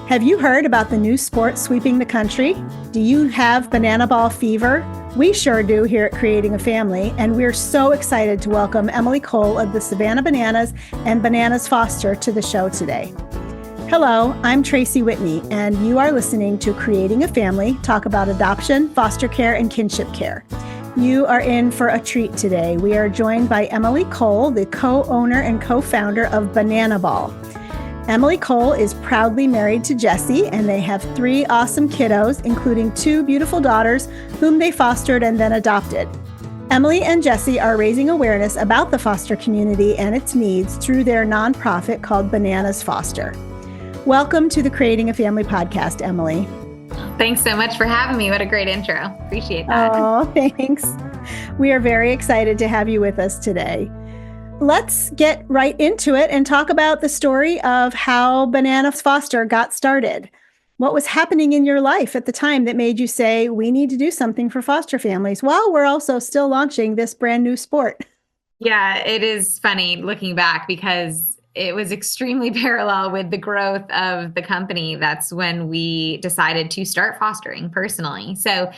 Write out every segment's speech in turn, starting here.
Have you heard about the new sport sweeping the country? Do you have banana ball fever? We sure do here at Creating a Family, and we're so excited to welcome Emily Cole of the Savannah Bananas and Bananas Foster to the show today. Hello, I'm Tracy Whitney, and you are listening to Creating a Family, talk about adoption, foster care, and kinship care. You are in for a treat today. We are joined by Emily Cole, the co-owner and co-founder of Banana Ball. Emily Cole is proudly married to Jesse, and they have 3 awesome kiddos, including 2 beautiful daughters whom they fostered and then adopted. Emily and Jesse are raising awareness about the foster community and its needs through their nonprofit called Bananas Foster. Welcome to the Creating a Family podcast, Emily. Thanks so much for having me. What a great intro. Appreciate that. Oh, thanks. We are very excited to have you with us today. Let's get right into it and talk about the story of how Bananas Foster got started. What was happening in your life at the time that made you say, we need to do something for foster families while we're also still launching this brand new sport? Yeah, it is funny looking back because it was extremely parallel with the growth of the company. That's when we decided to start fostering personally. So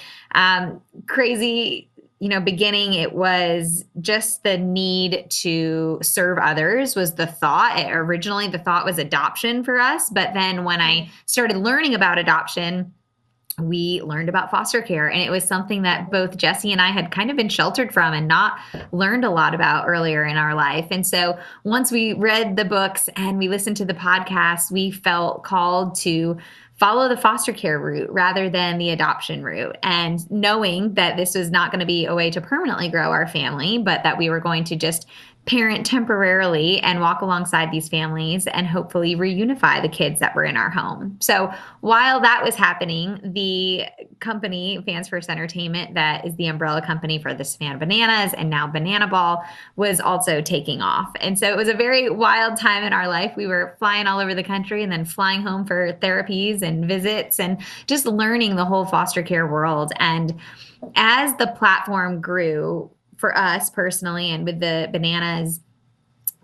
crazy. Beginning, it was just the need to serve others was the thought. Originally, the thought was adoption for us. But then when I started learning about adoption, we learned about foster care. And it was something that both Jesse and I had kind of been sheltered from and not learned a lot about earlier in our life. And so once we read the books and we listened to the podcast, we felt called to follow the foster care route rather than the adoption route. And knowing that this was not going to be a way to permanently grow our family, but that we were going to just parent temporarily and walk alongside these families and hopefully reunify the kids that were in our home. So while that was happening, the company, Fans First Entertainment, that is the umbrella company for the Savannah Bananas and now Banana Ball, was also taking off. And so it was a very wild time in our life. We were flying all over the country and then flying home for therapies and visits and just learning the whole foster care world. And as the platform grew, for us personally and with the bananas,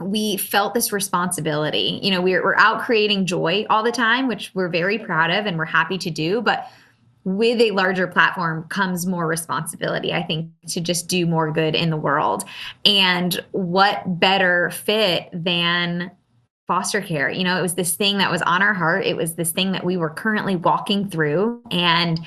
we felt this responsibility. We're out creating joy all the time, which we're very proud of and we're happy to do. But with a larger platform comes more responsibility, I think, to just do more good in the world. And what better fit than foster care? It was this thing that was on our heart. It was this thing that we were currently walking through and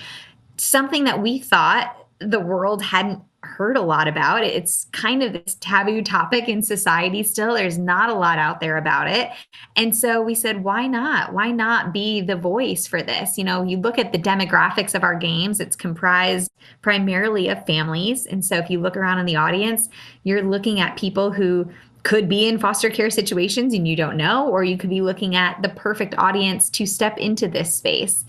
something that we thought the world hadn't heard a lot about. It's kind of this taboo topic in society still. There's not a lot out there about it. And so we said, why not? Why not be the voice for this? You look at the demographics of our games, it's comprised primarily of families. And so if you look around in the audience, you're looking at people who could be in foster care situations and you don't know, or you could be looking at the perfect audience to step into this space.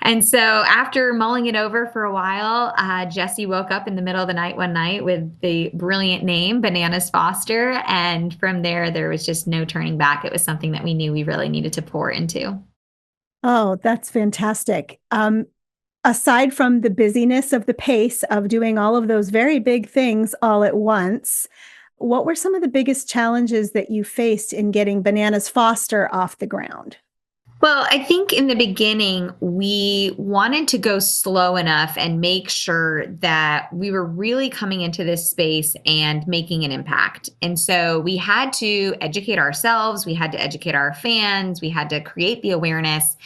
And so after mulling it over for a while, Jesse woke up in the middle of the night one night with the brilliant name Bananas Foster. And from there was just no turning back. It was something that we knew we really needed to pour into. Oh, that's fantastic. Aside from the busyness of the pace of doing all of those very big things all at once, what were some of the biggest challenges that you faced in getting Bananas Foster off the ground? Well, I think in the beginning, we wanted to go slow enough and make sure that we were really coming into this space and making an impact. And so we had to educate ourselves. We had to educate our fans. We had to create the awareness.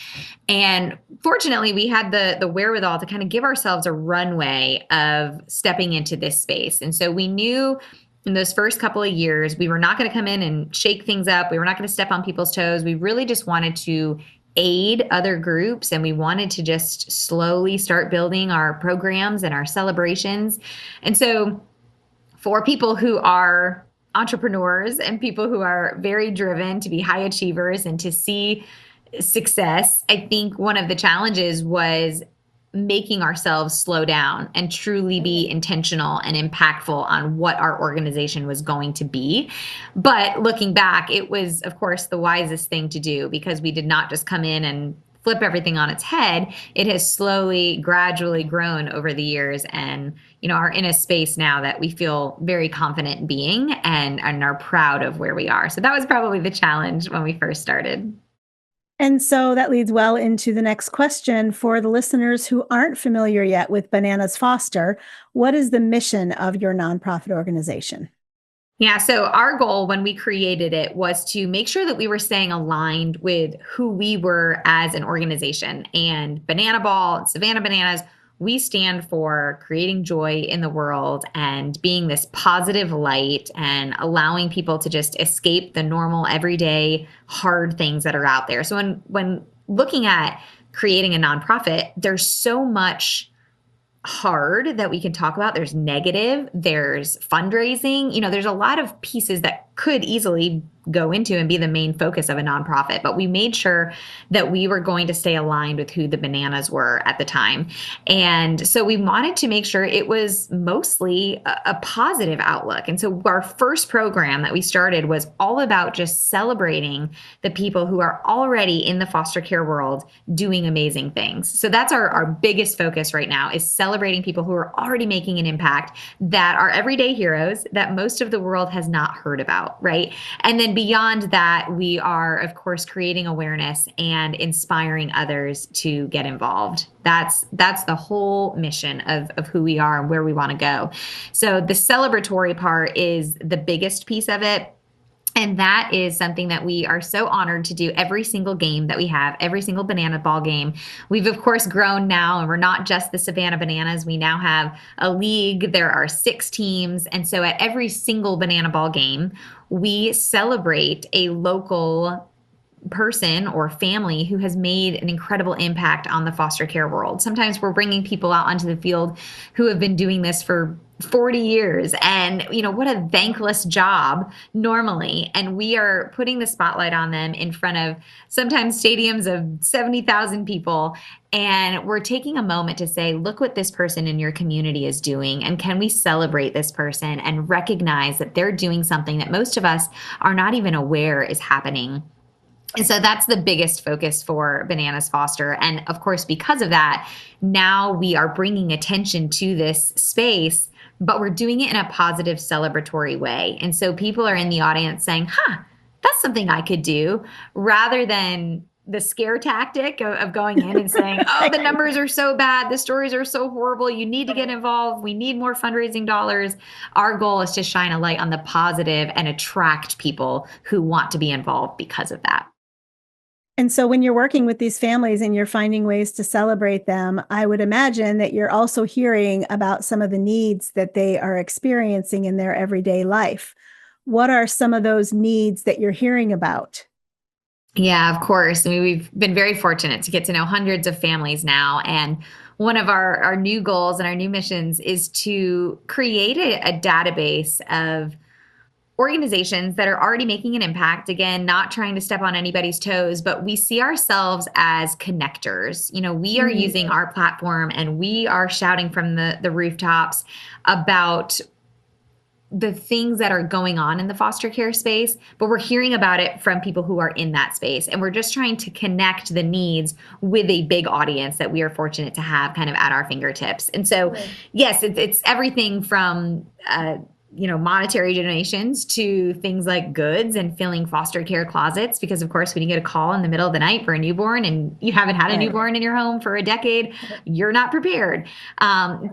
And fortunately, we had the wherewithal to kind of give ourselves a runway of stepping into this space. And so we knew in those first couple of years, we were not going to come in and shake things up. We were not going to step on people's toes. We really just wanted to aid other groups, and we wanted to just slowly start building our programs and our celebrations. And so for people who are entrepreneurs and people who are very driven to be high achievers and to see success, I think one of the challenges was making ourselves slow down and truly be intentional and impactful on what our organization was going to be. But looking back, it was, of course, the wisest thing to do because we did not just come in and flip everything on its head. It has slowly, gradually grown over the years and, are in a space now that we feel very confident in being and are proud of where we are. So that was probably the challenge when we first started. And so that leads well into the next question for the listeners who aren't familiar yet with Bananas Foster. What is the mission of your nonprofit organization? Yeah, so our goal when we created it was to make sure that we were staying aligned with who we were as an organization. And Banana Ball, Savannah Bananas, we stand for creating joy in the world and being this positive light and allowing people to just escape the normal, everyday, hard things that are out there. So when looking at creating a nonprofit, there's so much hard that we can talk about. There's negative, there's fundraising, there's a lot of pieces that could easily go into and be the main focus of a nonprofit. But we made sure that we were going to stay aligned with who the bananas were at the time. And so we wanted to make sure it was mostly a positive outlook. And so our first program that we started was all about just celebrating the people who are already in the foster care world doing amazing things. So that's our biggest focus right now, is celebrating people who are already making an impact, that are everyday heroes that most of the world has not heard about, right? And then beyond that, we are, of course, creating awareness and inspiring others to get involved. That's the whole mission of who we are and where we want to go. So the celebratory part is the biggest piece of it. And that is something that we are so honored to do every single game that we have, every single Banana Ball game. We've, of course, grown now, and we're not just the Savannah Bananas. We now have a league. There are 6 teams. And so at every single Banana Ball game, we celebrate a local person or family who has made an incredible impact on the foster care world. Sometimes we're bringing people out onto the field who have been doing this for 40 years, and what a thankless job normally, and we are putting the spotlight on them in front of sometimes stadiums of 70,000 people, and we're taking a moment to say, look what this person in your community is doing, and can we celebrate this person and recognize that they're doing something that most of us are not even aware is happening. And so that's the biggest focus for Bananas Foster. And of course, because of that, now we are bringing attention to this space, but we're doing it in a positive, celebratory way. And so people are in the audience saying, that's something I could do, rather than the scare tactic of going in and saying, oh, the numbers are so bad, the stories are so horrible, you need to get involved, we need more fundraising dollars. Our goal is to shine a light on the positive and attract people who want to be involved because of that. And so when you're working with these families and you're finding ways to celebrate them, I would imagine that you're also hearing about some of the needs that they are experiencing in their everyday life. What are some of those needs that you're hearing about? Yeah, of course. I mean, we've been very fortunate to get to know hundreds of families now. And one of our new goals and our new missions is to create a database of organizations that are already making an impact. Again, not trying to step on anybody's toes, but we see ourselves as connectors. We are using our platform and we are shouting from the rooftops about the things that are going on in the foster care space, but we're hearing about it from people who are in that space. And we're just trying to connect the needs with a big audience that we are fortunate to have kind of at our fingertips. And so, yes, it's everything from, monetary donations to things like goods and filling foster care closets, because of course, when you get a call in the middle of the night for a newborn and you haven't had a newborn in your home for a decade, you're not prepared.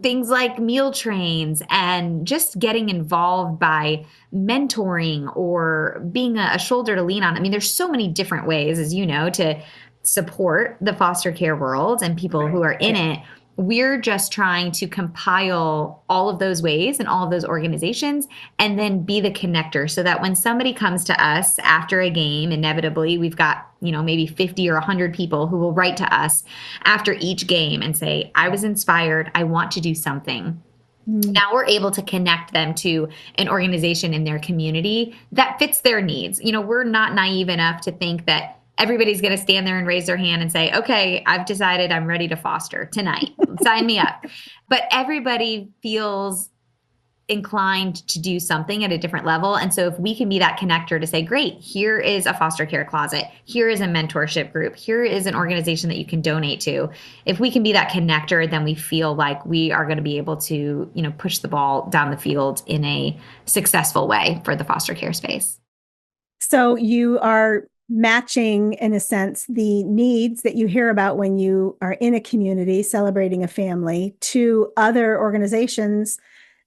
Things like meal trains and just getting involved by mentoring or being a shoulder to lean on. I mean, there's so many different ways, as you know, to support the foster care world and people who are in it. We're just trying to compile all of those ways and all of those organizations and then be the connector, so that when somebody comes to us after a game, inevitably we've got, maybe 50 or 100 people who will write to us after each game and say, I was inspired, I want to do something. Now we're able to connect them to an organization in their community that fits their needs. We're not naive enough to think that everybody's going to stand there and raise their hand and say, okay, I've decided I'm ready to foster tonight. Sign me up. But everybody feels inclined to do something at a different level. And so if we can be that connector to say, great, here is a foster care closet, here is a mentorship group, here is an organization that you can donate to. If we can be that connector, then we feel like we are going to be able to, push the ball down the field in a successful way for the foster care space. So you are matching, in a sense, the needs that you hear about when you are in a community celebrating a family to other organizations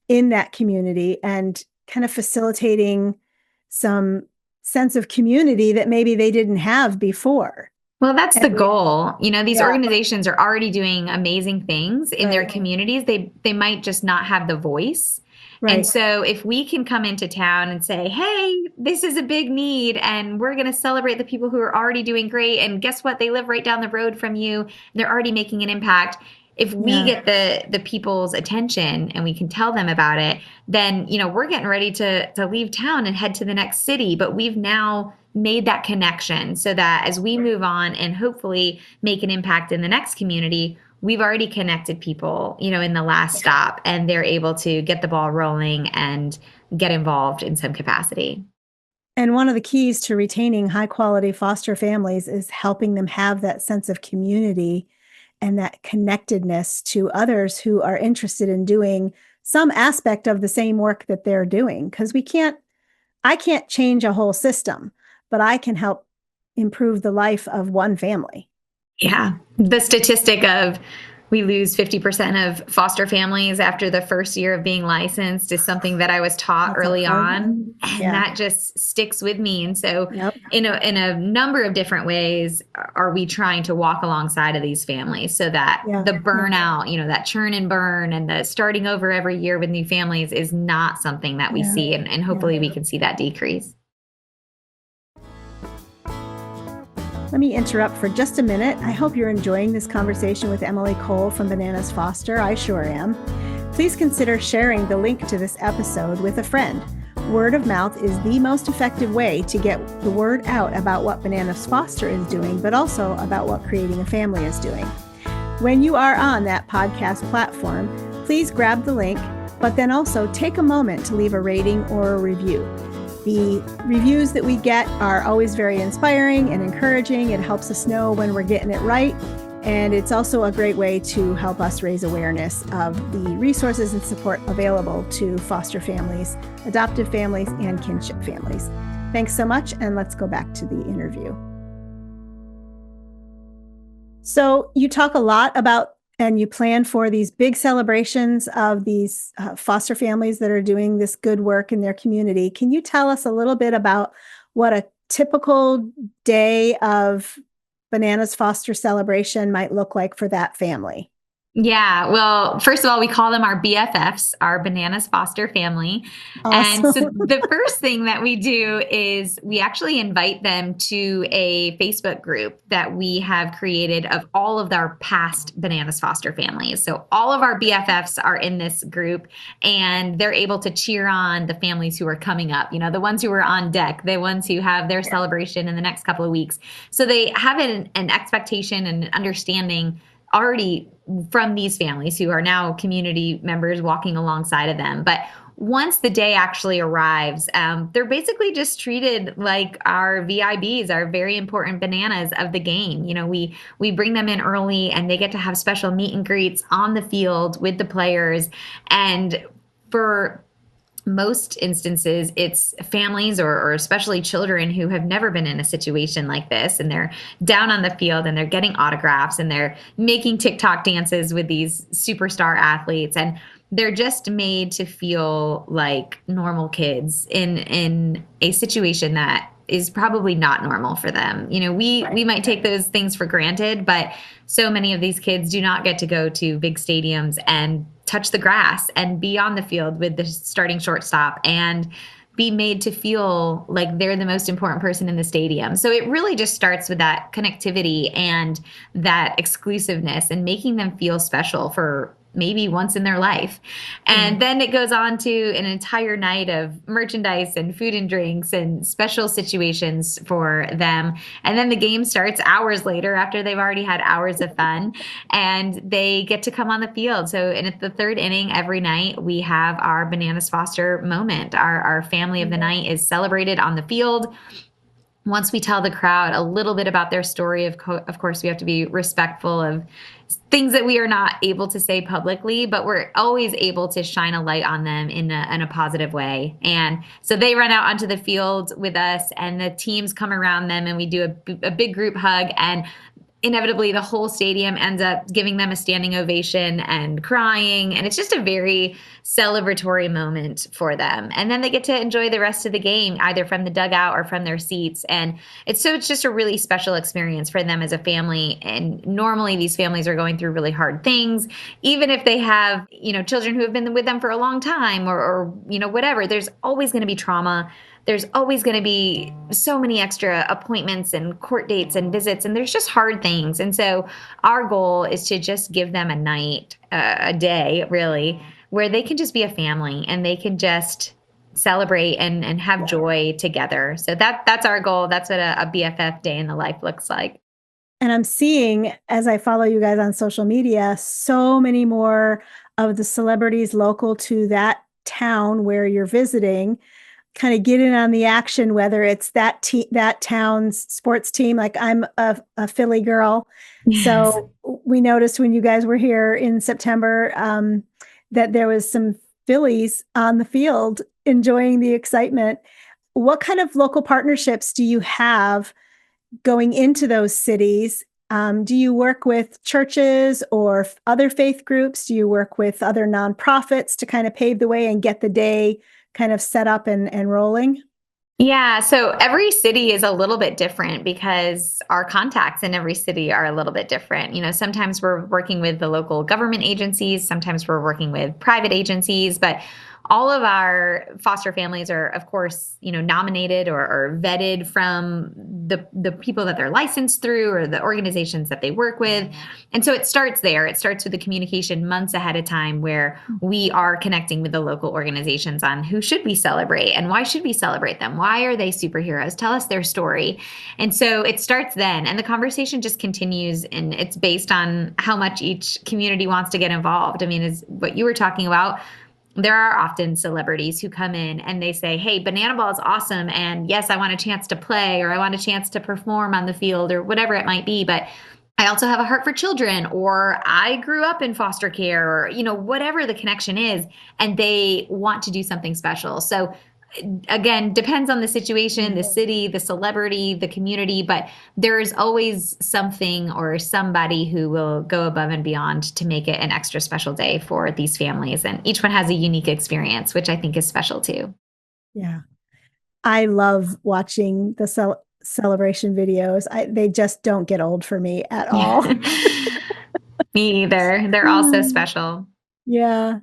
in that community and kind of facilitating some sense of community that maybe they didn't have before. Well, that's And the goal. These yeah, organizations are already doing amazing things in their right, communities. They might just not have the voice. And right. so if we can come into town and say, "Hey, this is a big need and we're going to celebrate the people who are already doing great and guess what? They live right down the road from you. And they're already making an impact." If we Yeah, get the people's attention and we can tell them about it, then we're getting ready to leave town and head to the next city, but we've now made that connection so that as we move on and hopefully make an impact in the next community, we've already connected people, in the last stop, and they're able to get the ball rolling and get involved in some capacity. and one of the keys to retaining high quality foster families is helping them have that sense of community and that connectedness to others who are interested in doing some aspect of the same work that they're doing. Because I can't change a whole system, but I can help improve the life of one family. Yeah. The statistic of we lose 50% of foster families after the first year of being licensed is something that I was taught That's a early hard on. one. And Yeah. that just sticks with me. And so, Yep. in a number of different ways, are we trying to walk alongside of these families so that Yeah. the Yeah. burnout, that churn and burn and the starting over every year with new families is not something that we Yeah. see. And Yeah. hopefully we can see that decrease. Let me interrupt for just a minute. I hope you're enjoying this conversation with Emily Cole from Bananas Foster. I sure am. Please consider sharing the link to this episode with a friend. Word of mouth is the most effective way to get the word out about what Bananas Foster is doing, but also about what Creating a Family is doing. When you are on that podcast platform, please grab the link, but then also take a moment to leave a rating or a review. The reviews that we get are always very inspiring and encouraging. It helps us know when we're getting it right. And it's also a great way to help us raise awareness of the resources and support available to foster families, adoptive families, and kinship families. Thanks so much. And let's go back to the interview. So you talk a lot about and you plan for these big celebrations of these foster families that are doing this good work in their community. Can you tell us a little bit about what a typical day of Bananas Foster celebration might look like for that family? Yeah. Well, first of all, we call them our BFFs, our Bananas Foster Family. And so Awesome. the first thing that we do is we actually invite them to a Facebook group that we have created of all of our past Bananas Foster families. So all of our BFFs are in this group and they're able to cheer on the families who are coming up, the ones who are on deck, the ones who have their celebration in the next couple of weeks. So they have an expectation and an understanding already from these families who are now community members walking alongside of them. But once the day actually arrives, they're basically just treated like our VIBs, our very important bananas of the game. We bring them in early and they get to have special meet and greets on the field with the players. And for most instances, it's families or especially children who have never been in a situation like this. And they're down on the field and they're getting autographs and they're making TikTok dances with these superstar athletes. And they're just made to feel like normal kids in a situation that is probably not normal for them. We might take those things for granted, but so many of these kids do not get to go to big stadiums and touch the grass and be on the field with the starting shortstop and be made to feel like they're the most important person in the stadium. So it really just starts with that connectivity and that exclusiveness and making them feel special for maybe once in their life. And then it goes on to an entire night of merchandise and food and drinks and special situations for them. And then the game starts hours later after they've already had hours of fun and they get to come on the field. So and at the third inning every night, we have our Bananas Foster moment. Our family of the night is celebrated on the field. once we tell the crowd a little bit about their story, of course, we have to be respectful of things that we are not able to say publicly, but we're always able to shine a light on them in a positive way. And so they run out onto the field with us, and the teams come around them, and we do a big group hug, and inevitably the whole stadium ends up giving them a standing ovation and crying. And it's just a very celebratory moment for them. And then they get to enjoy the rest of the game, either from the dugout or from their seats. And it's just a really special experience for them as a family. And normally these families are going through really hard things, even if they have, children who have been with them for a long time or whatever, there's always going to be trauma. There's always going to be so many extra appointments and court dates and visits, and there's just hard things. And so our goal is to just give them a night, a day, really, where they can just be a family and they can just celebrate and have joy together. So that's our goal. That's what a BFF day in the life looks like. And I'm seeing, as I follow you guys on social media, so many more of the celebrities local to that town where you're visiting kind of get in on the action, whether it's that town's sports team. Like I'm a Philly girl. Yes. So we noticed when you guys were here in September that there was some Phillies on the field enjoying the excitement. What kind of local partnerships do you have going into those cities? Do you work with churches or other faith groups? Do you work with other nonprofits to kind of pave the way and get the day kind of set up and rolling? Yeah, so every city is a little bit different because our contacts in every city are a little bit different. Sometimes we're working with the local government agencies, sometimes we're working with private agencies, but all of our foster families are, of course, nominated or vetted from the people that they're licensed through or the organizations that they work with. And so it starts there. It starts with the communication months ahead of time where we are connecting with the local organizations on who should we celebrate and why should we celebrate them? Why are they superheroes? Tell us their story. And so it starts then, and the conversation just continues, and it's based on how much each community wants to get involved. I mean, is what you were talking about. There are often celebrities who come in and they say, hey, Banana Ball is awesome. And yes, I want a chance to play, or I want a chance to perform on the field, or whatever it might be. But I also have a heart for children, or I grew up in foster care, or, whatever the connection is, and they want to do something special. So again, depends on the situation, the city, the celebrity, the community, but there's always something or somebody who will go above and beyond to make it an extra special day for these families. And each one has a unique experience, which I think is special too. Yeah. I love watching the celebration videos. They just don't get old for me at all. Me either. They're all so special. Yeah.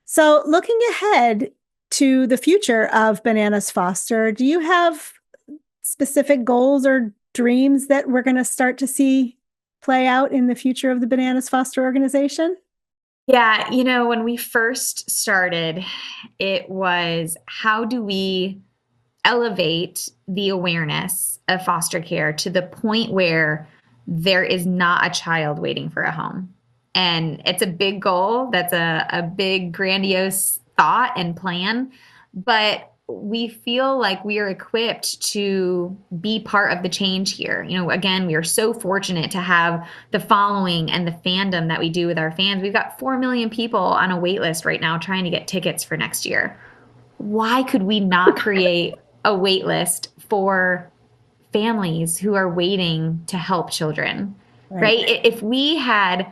So looking ahead to the future of Bananas Foster, do you have specific goals or dreams that we're going to start to see play out in the future of the Bananas Foster organization? Yeah, when we first started, it was how do we elevate the awareness of foster care to the point where there is not a child waiting for a home. And it's a big goal. That's a big, grandiose thought and plan. But we feel like we are equipped to be part of the change here. Again, we are so fortunate to have the following and the fandom that we do with our fans. We've got 4 million people on a wait list right now trying to get tickets for next year. Why could we not create a wait list for families who are waiting to help children, right? If we had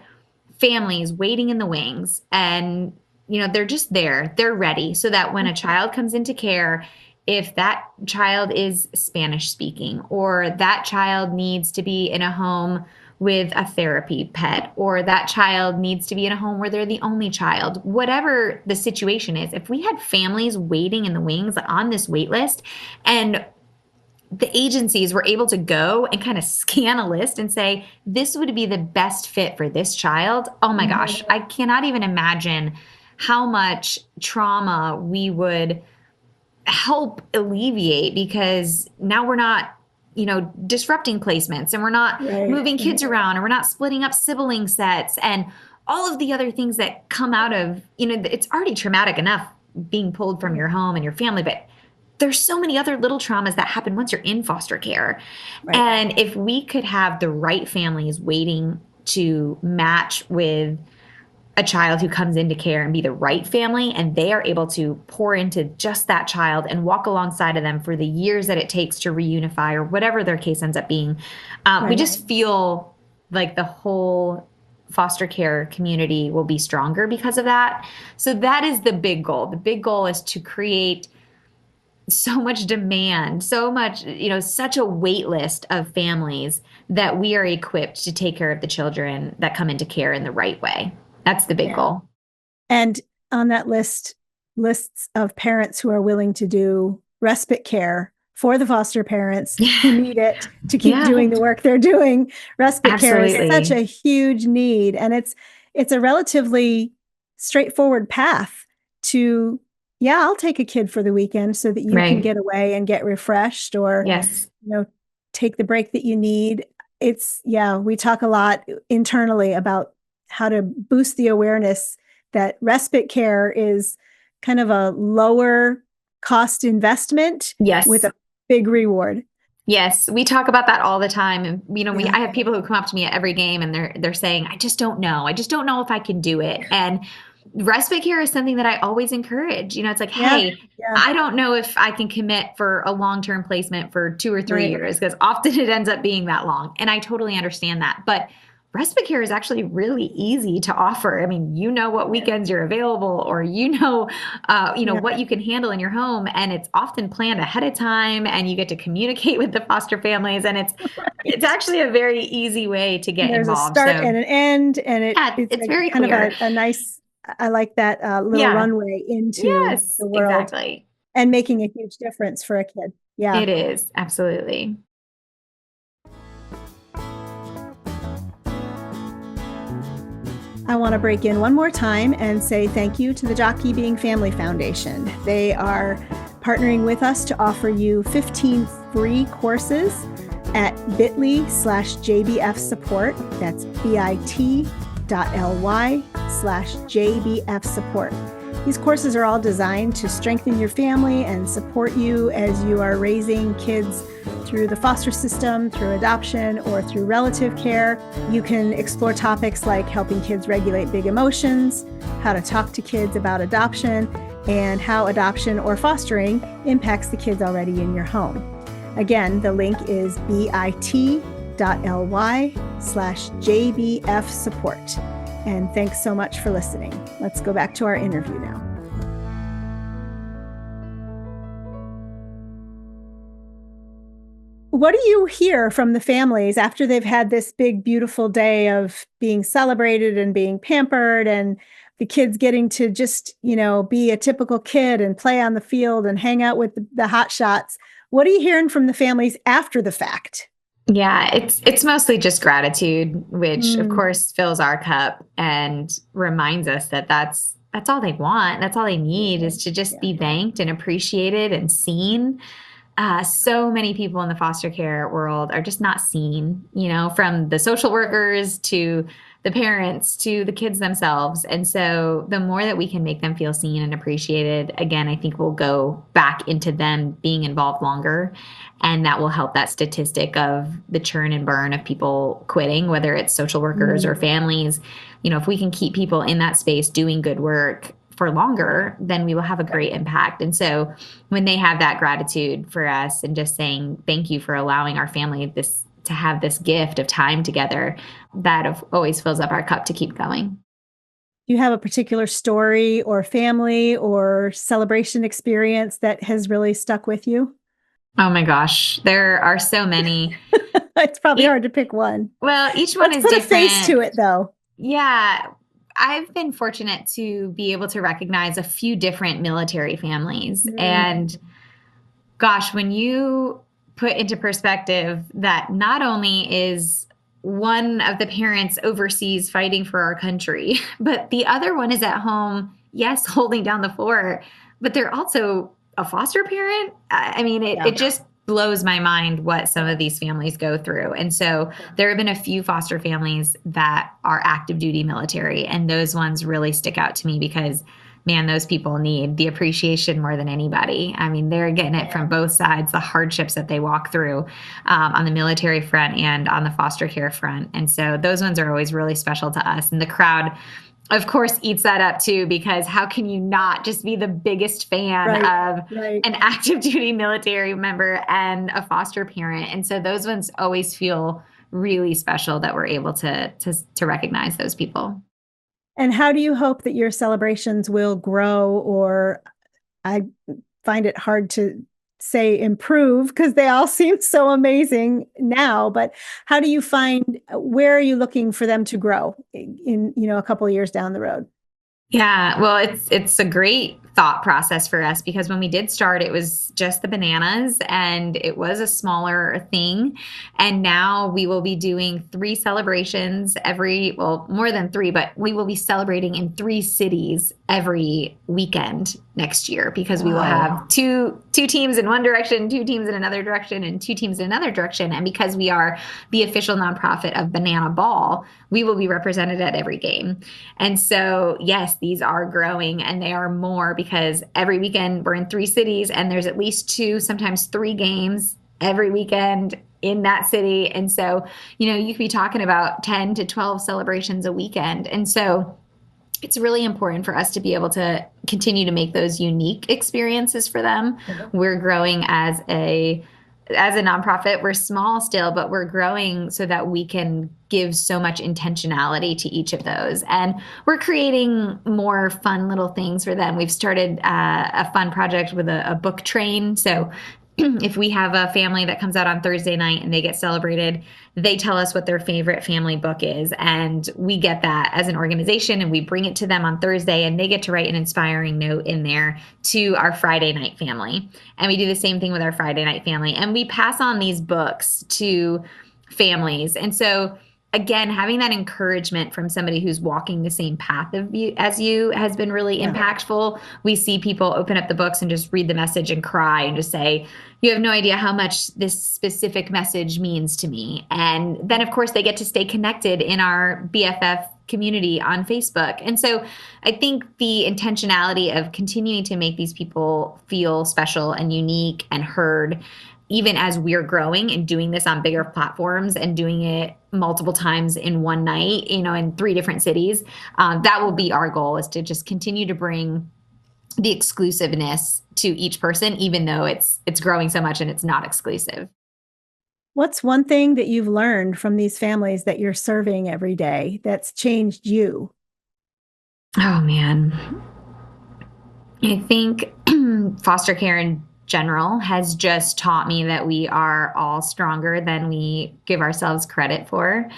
families waiting in the wings and they're just there, they're ready, so that when a child comes into care, if that child is Spanish speaking, or that child needs to be in a home with a therapy pet, or that child needs to be in a home where they're the only child, whatever the situation is, if we had families waiting in the wings on this wait list, and the agencies were able to go and kind of scan a list and say, this would be the best fit for this child. Oh my gosh, I cannot even imagine how much trauma we would help alleviate, because now we're not, disrupting placements, and we're not moving kids around, and we're not splitting up sibling sets, and all of the other things that come out of, it's already traumatic enough being pulled from your home and your family, but there's so many other little traumas that happen once you're in foster care. Right. And if we could have the right families waiting to match with a child who comes into care and be the right family, and they are able to pour into just that child and walk alongside of them for the years that it takes to reunify or whatever their case ends up being, we just feel like the whole foster care community will be stronger because of that. So that is the big goal. The big goal is to create so much demand, so much, such a wait list of families that we are equipped to take care of the children that come into care in the right way. That's the big goal. And on that lists of parents who are willing to do respite care for the foster parents who need it to keep doing the work they're doing. Respite care is such a huge need. And it's a relatively straightforward path to, I'll take a kid for the weekend so that you can get away and get refreshed, or, take the break that you need. We talk a lot internally about how to boost the awareness that respite care is kind of a lower cost investment with a big reward. Yes, we talk about that all the time. And, I have people who come up to me at every game and they're saying, I just don't know. I just don't know if I can do it. And respite care is something that I always encourage. It's like, hey, I don't know if I can commit for a long-term placement for 2 or 3 years, because often it ends up being that long. And I totally understand that. But respite care is actually really easy to offer. I mean, what weekends you're available, or what you can handle in your home, and it's often planned ahead of time, and you get to communicate with the foster families, and it's actually a very easy way to get involved. There's a start and an end, and it's very kind clear. of a nice. I like that little runway into the world, and making a huge difference for a kid. Yeah, it is, absolutely. I want to break in one more time and say thank you to the Jockey Being Family Foundation. They are partnering with us to offer you 15 free courses at bit.ly/JBF support. That's bit.ly/JBF support. These courses are all designed to strengthen your family and support you as you are raising kids through the foster system, through adoption, or through relative care. You can explore topics like helping kids regulate big emotions, how to talk to kids about adoption, and how adoption or fostering impacts the kids already in your home. Again, the link is bit.ly/JBF support. And thanks so much for listening. Let's go back to our interview now. What do you hear from the families after they've had this big, beautiful day of being celebrated and being pampered, and the kids getting to just, be a typical kid and play on the field and hang out with the hot shots? What are you hearing from the families after the fact? Yeah, it's mostly just gratitude, which of course fills our cup and reminds us that that's all they want. That's all they need, is to just be thanked and appreciated and seen. So many people in the foster care world are just not seen, from the social workers to the parents to the kids themselves. And so the more that we can make them feel seen and appreciated, again, I think we'll go back into them being involved longer. And that will help that statistic of the churn and burn of people quitting, whether it's social workers or families. If we can keep people in that space doing good work for longer, then we will have a great impact. And so when they have that gratitude for us and just saying, thank you for allowing our family to have this gift of time together, that always fills up our cup to keep going. Do you have a particular story or family or celebration experience that has really stuck with you? Oh my gosh, there are so many. It's probably hard to pick one. Well, each one is different. Put a face to it, though. Yeah. I've been fortunate to be able to recognize a few different military families. And gosh, when you put into perspective that not only is one of the parents overseas fighting for our country, but the other one is at home, yes, holding down the fort, but they're also a foster parent. I mean, it just blows my mind what some of these families go through. And so there have been a few foster families that are active duty military, and those ones really stick out to me because man, those people need the appreciation more than anybody. I mean, they're getting it from both sides, the hardships that they walk through on the military front and on the foster care front. And so those ones are always really special to us. And the crowd, of course, eats that up too, because how can you not just be the biggest fan of an active duty military member and a foster parent? And so those ones always feel really special that we're able to recognize those people. And how do you hope that your celebrations will grow, or I find it hard to say improve because they all seem so amazing now, but how do you find, where are you looking for them to grow in, a couple of years down the road? Yeah, well, it's a great thought process for us because when we did start, it was just the bananas and it was a smaller thing. And now we will be doing 3 celebrations well, more than 3, but we will be celebrating in 3 cities every weekend next year because we will have two teams in one direction, 2 teams in another direction, and 2 teams in another direction. And because we are the official nonprofit of Banana Ball, we will be represented at every game. And so, yes, these are growing and they are more because every weekend we're in 3 cities and there's at least 2, sometimes 3 games every weekend in that city. And so, you could be talking about 10 to 12 celebrations a weekend. And so it's really important for us to be able to continue to make those unique experiences for them. We're growing as a nonprofit. We're small still, but we're growing so that we can give so much intentionality to each of those. And we're creating more fun little things for them. We've started a fun project with a book train. So if we have a family that comes out on Thursday night and they get celebrated, they tell us what their favorite family book is. And we get that as an organization and we bring it to them on Thursday and they get to write an inspiring note in there to our Friday night family. And we do the same thing with our Friday night family. And we pass on these books to families. And so again, having that encouragement from somebody who's walking the same path as you has been really impactful. We see people open up the books and just read the message and cry and just say, you have no idea how much this specific message means to me. And then, of course, they get to stay connected in our BFF community on Facebook. And so I think the intentionality of continuing to make these people feel special and unique and heard, even as we're growing and doing this on bigger platforms and doing it multiple times in one night, in 3 different cities, that will be our goal, is to just continue to bring the exclusiveness to each person, even though it's growing so much and it's not exclusive. What's one thing that you've learned from these families that you're serving every day that's changed you? Oh, man. I think foster care in general has just taught me that we are all stronger than we give ourselves credit for.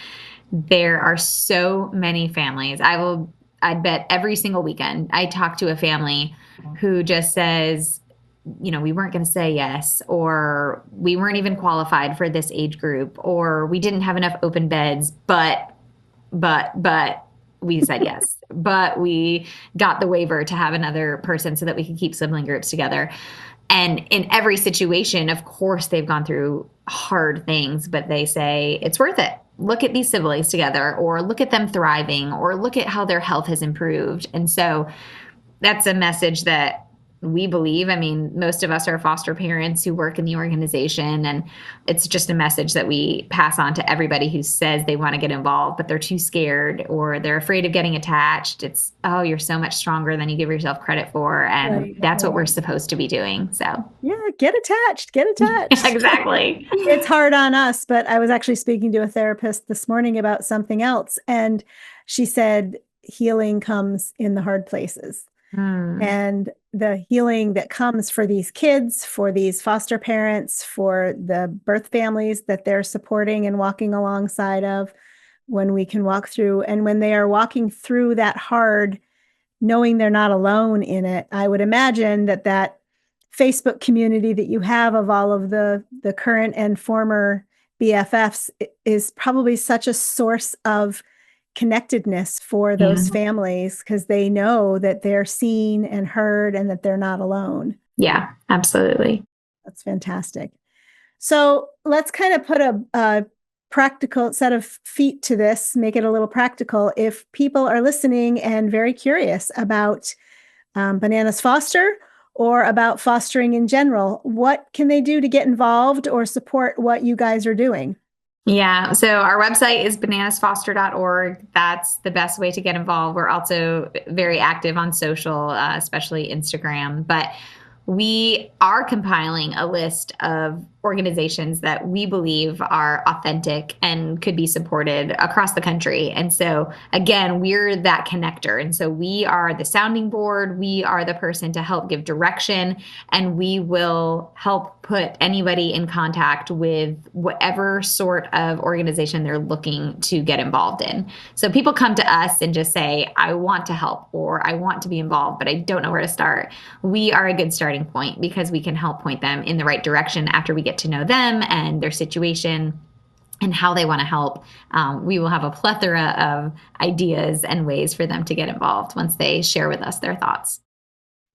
There are so many families. I'd bet every single weekend I talk to a family who just says, we weren't going to say yes, or we weren't even qualified for this age group, or we didn't have enough open beds, but we said yes, but we got the waiver to have another person so that we could keep sibling groups together. And in every situation, of course, they've gone through hard things, but they say it's worth it. Look at these siblings together, or look at them thriving, or look at how their health has improved. And so that's a message that we believe. I mean, most of us are foster parents who work in the organization, and it's just a message that we pass on to everybody who says they want to get involved, but they're too scared or they're afraid of getting attached. It's, oh, you're so much stronger than you give yourself credit for. And that's what we're supposed to be doing. So yeah, get attached. Exactly. It's hard on us, but I was actually speaking to a therapist this morning about something else. And she said, healing comes in the hard places. And the healing that comes for these kids, for these foster parents, for the birth families that they're supporting and walking alongside of, when we can walk through, and when they are walking through that hard, knowing they're not alone in it. I would imagine that Facebook community that you have of all of the current and former BFFs is probably such a source of connectedness for those families, because they know that they're seen and heard and that they're not alone. Yeah, absolutely. That's fantastic. So let's kind of put a practical set of feet to this, make it a little practical. If people are listening and very curious about Bananas Foster or about fostering in general, what can they do to get involved or support what you guys are doing? Yeah. So our website is bananasfoster.org. That's the best way to get involved. We're also very active on social, especially Instagram. But we are compiling a list of organizations that we believe are authentic and could be supported across the country. And so, again, we're that connector. And so we are the sounding board. We are the person to help give direction, and we will help put anybody in contact with whatever sort of organization they're looking to get involved in. So people come to us and just say, I want to help, or I want to be involved, but I don't know where to start. We are a good starting point because we can help point them in the right direction after we get to know them and their situation and how they want to help. We will have a plethora of ideas and ways for them to get involved once they share with us their thoughts.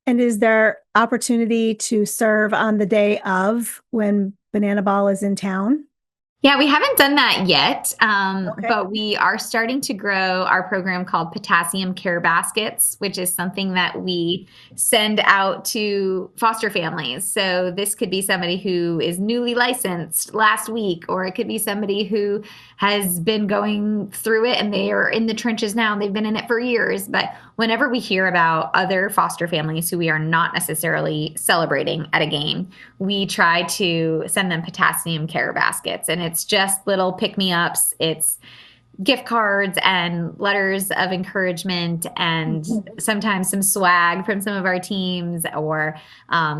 And is there opportunity to serve on the day of when Banana Ball is in town? Yeah, we haven't done that yet, Okay. but we are starting to grow our program called Potassium Care Baskets, which is something that we send out to foster families. So this could be somebody who is newly licensed last week, or it could be somebody who has been going through it and they are in the trenches now and they've been in it for years. But whenever we hear about other foster families who we are not necessarily celebrating at a game, we try to send them potassium care baskets. And it's just little pick-me-ups. It's gift cards and letters of encouragement and sometimes some swag from some of our teams, or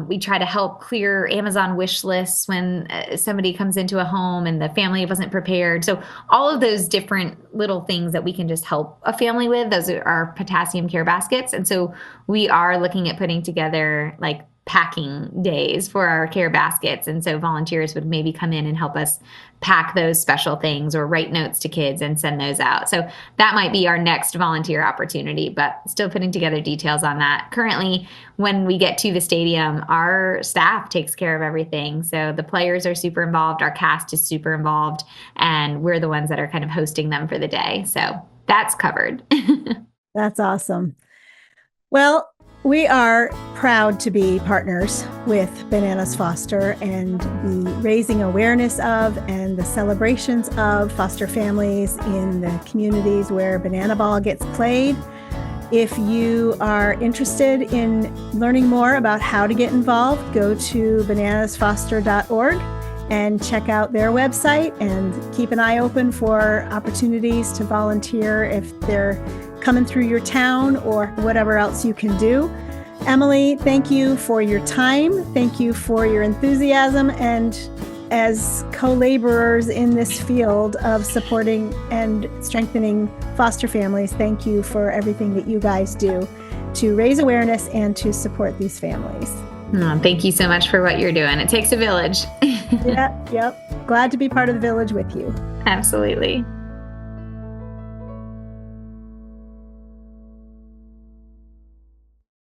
we try to help clear Amazon wish lists when somebody comes into a home and the family wasn't prepared. So all of those different little things that we can just help a family with, those are our potassium care baskets. And so we are looking at putting together like packing days for our care baskets. And so volunteers would maybe come in and help us pack those special things or write notes to kids and send those out. So that might be our next volunteer opportunity, but still putting together details on that. Currently, when we get to the stadium, our staff takes care of everything. So the players are super involved, our cast is super involved, and we're the ones that are kind of hosting them for the day. So that's covered. That's awesome. Well, we are proud to be partners with Bananas Foster and the raising awareness of and the celebrations of foster families in the communities where Banana Ball gets played. If you are interested in learning more about how to get involved, go to bananasfoster.org and check out their website and keep an eye open for opportunities to volunteer if they're coming through your town or whatever else you can do. Emily, thank you for your time. Thank you for your enthusiasm. And as co-laborers in this field of supporting and strengthening foster families, thank you for everything that you guys do to raise awareness and to support these families. Oh, thank you so much for what you're doing. It takes a village. Yep. Glad to be part of the village with you. Absolutely.